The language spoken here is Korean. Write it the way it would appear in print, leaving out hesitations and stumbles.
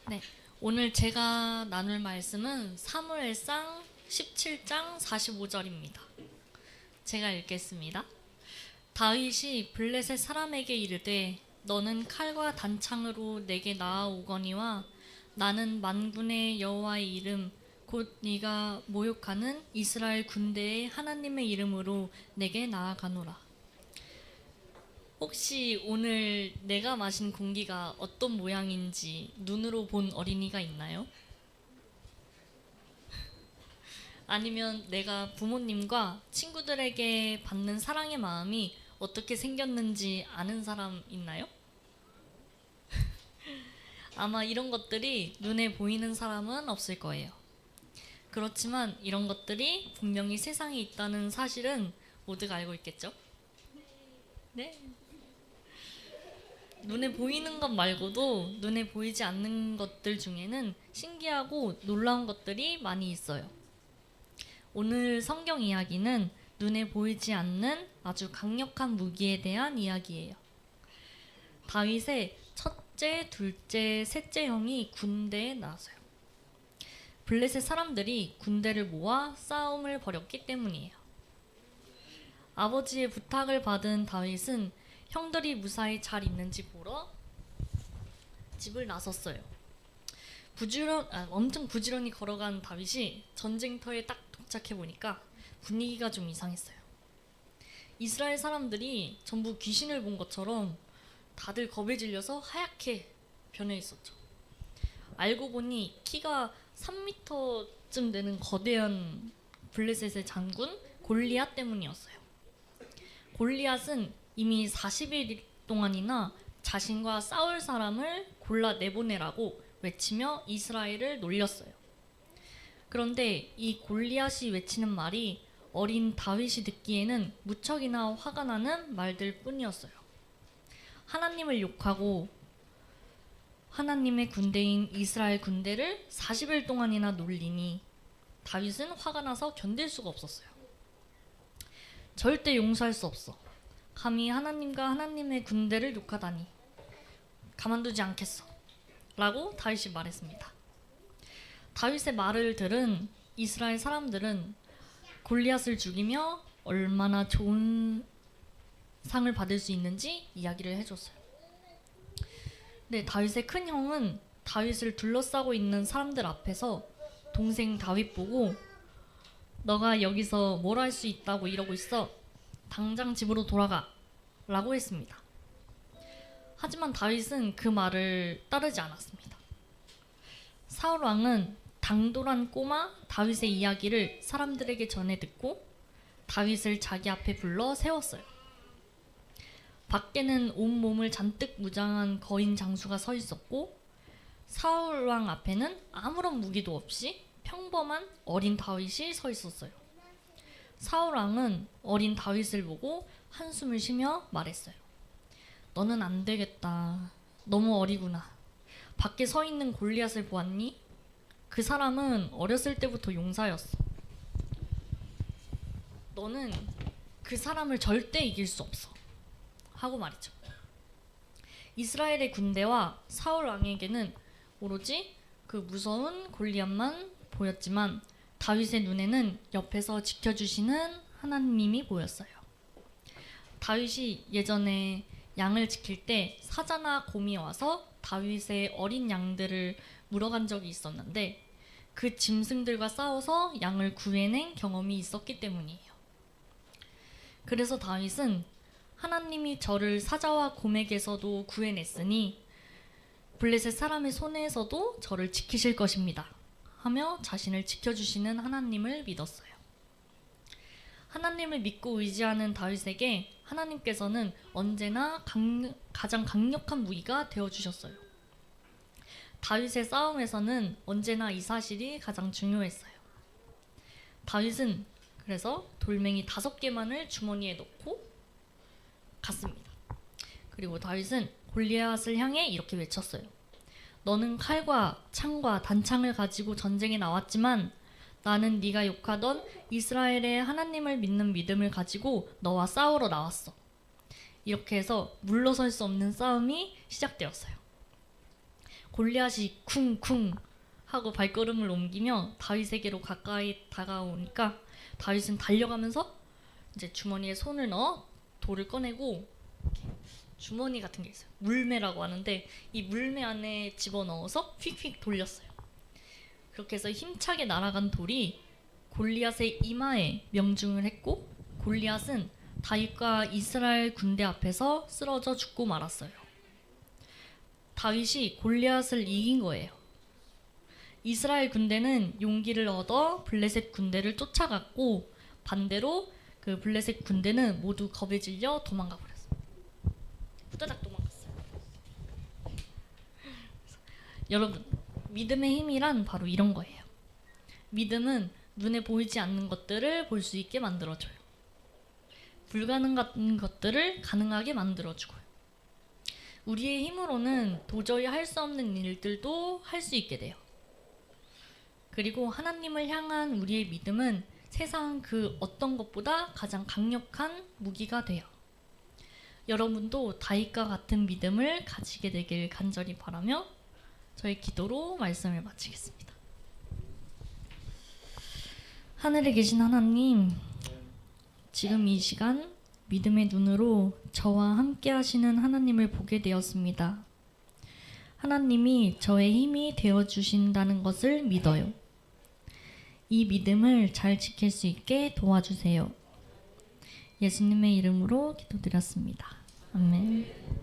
네, 오늘 제가 나눌 말씀은 사무엘상 17장 45절입니다. 제가 읽겠습니다. 다윗이 블레셋 사람에게 이르되 너는 칼과 단창으로 내게 나아오거니와 나는 만군의 여호와의 이름 곧 네가 모욕하는 이스라엘 군대의 하나님의 이름으로 내게 나아가노라. 혹시 오늘 내가 마신 공기가 어떤 모양인지 눈으로 본 어린이가 있나요? 아니면 내가 부모님과 친구들에게 받는 사랑의 마음이 어떻게 생겼는지 아는 사람 있나요? 아마 이런 것들이 눈에 보이는 사람은 없을 거예요. 그렇지만 이런 것들이 분명히 세상에 있다는 사실은 모두가 알고 있겠죠? 네? 눈에 보이는 것 말고도 눈에 보이지 않는 것들 중에는 신기하고 놀라운 것들이 많이 있어요. 오늘 성경 이야기는 눈에 보이지 않는 아주 강력한 무기에 대한 이야기예요. 다윗의 첫째, 둘째, 셋째 형이 군대에 나서요. 블레셋 사람들이 군대를 모아 싸움을 벌였기 때문이에요. 아버지의 부탁을 받은 다윗은 형들이 무사히 잘 있는지 보러 집을 나섰어요. 엄청 부지런히 걸어간 다윗이 전쟁터에 딱 도착해 보니까 분위기가 좀 이상했어요. 이스라엘 사람들이 전부 귀신을 본 것처럼 다들 겁에 질려서 하얗게 변해 있었죠. 알고 보니 키가 3m쯤 되는 거대한 블레셋의 장군 골리앗 때문이었어요. 골리앗은 이미 40일 동안이나 자신과 싸울 사람을 골라 내보내라고 외치며 이스라엘을 놀렸어요. 그런데 이 골리앗이 외치는 말이 어린 다윗이 듣기에는 무척이나 화가 나는 말들 뿐이었어요. 하나님을 욕하고 하나님의 군대인 이스라엘 군대를 40일 동안이나 놀리니 다윗은 화가 나서 견딜 수가 없었어요. 절대 용서할 수 없어. 감히 하나님과 하나님의 군대를 욕하다니 가만두지 않겠어 라고 다윗이 말했습니다. 다윗의 말을 들은 이스라엘 사람들은 골리앗을 죽이며 얼마나 좋은 상을 받을 수 있는지 이야기를 해줬어요. 네, 다윗의 큰 형은 다윗을 둘러싸고 있는 사람들 앞에서 동생 다윗 보고 너가 여기서 뭘 할 수 있다고 이러고 있어? 당장 집으로 돌아가 라고 했습니다. 하지만 다윗은 그 말을 따르지 않았습니다. 사울 왕은 당돌한 꼬마 다윗의 이야기를 사람들에게 전해 듣고 다윗을 자기 앞에 불러 세웠어요. 밖에는 온몸을 잔뜩 무장한 거인 장수가 서 있었고 사울 왕 앞에는 아무런 무기도 없이 평범한 어린 다윗이 서 있었어요. 사울 왕은 어린 다윗을 보고 한숨을 쉬며 말했어요. 너는 안 되겠다. 너무 어리구나. 밖에 서 있는 골리앗을 보았니? 그 사람은 어렸을 때부터 용사였어. 너는 그 사람을 절대 이길 수 없어. 하고 말이죠. 이스라엘의 군대와 사울 왕에게는 오로지 그 무서운 골리앗만 보였지만 다윗의 눈에는 옆에서 지켜주시는 하나님이 보였어요. 다윗이 예전에 양을 지킬 때 사자나 곰이 와서 다윗의 어린 양들을 물어간 적이 있었는데 그 짐승들과 싸워서 양을 구해낸 경험이 있었기 때문이에요. 그래서 다윗은 하나님이 저를 사자와 곰에게서도 구해냈으니 블레셋 사람의 손에서도 저를 지키실 것입니다 하며 자신을 지켜주시는 하나님을 믿었어요. 하나님을 믿고 의지하는 다윗에게 하나님께서는 언제나 가장 강력한 무기가 되어주셨어요. 다윗의 싸움에서는 언제나 이 사실이 가장 중요했어요. 다윗은 그래서 돌멩이 5개만을 주머니에 넣고 갔습니다. 그리고 다윗은 골리앗을 향해 이렇게 외쳤어요. 너는 칼과 창과 단창을 가지고 전쟁에 나왔지만 나는 네가 욕하던 이스라엘의 하나님을 믿는 믿음을 가지고 너와 싸우러 나왔어. 이렇게 해서 물러설 수 없는 싸움이 시작되었어요. 골리앗이 쿵쿵 하고 발걸음을 옮기며 다윗에게로 가까이 다가오니까 다윗은 달려가면서 이제 주머니에 손을 넣어 돌을 꺼내고 이렇게 주머니 같은 게 있어요. 물매라고 하는데 이 물매 안에 집어넣어서 휙휙 돌렸어요. 그렇게 해서 힘차게 날아간 돌이 골리앗의 이마에 명중을 했고 골리앗은 다윗과 이스라엘 군대 앞에서 쓰러져 죽고 말았어요. 다윗이 골리앗을 이긴 거예요. 이스라엘 군대는 용기를 얻어 블레셋 군대를 쫓아갔고 반대로 그 블레셋 군대는 모두 겁에 질려 도망가 버렸어요. 후다닥 도망갔어요. 여러분, 믿음의 힘이란 바로 이런 거예요. 믿음은 눈에 보이지 않는 것들을 볼 수 있게 만들어줘요. 불가능한 것들을 가능하게 만들어주고요. 우리의 힘으로는 도저히 할 수 없는 일들도 할 수 있게 돼요. 그리고 하나님을 향한 우리의 믿음은 세상 그 어떤 것보다 가장 강력한 무기가 돼요. 여러분도 다윗과 같은 믿음을 가지게 되길 간절히 바라며 저의 기도로 말씀을 마치겠습니다. 하늘에 계신 하나님, 지금 이 시간 믿음의 눈으로 저와 함께 하시는 하나님을 보게 되었습니다. 하나님이 저의 힘이 되어주신다는 것을 믿어요. 이 믿음을 잘 지킬 수 있게 도와주세요. 예수님의 이름으로 기도드렸습니다. 아멘.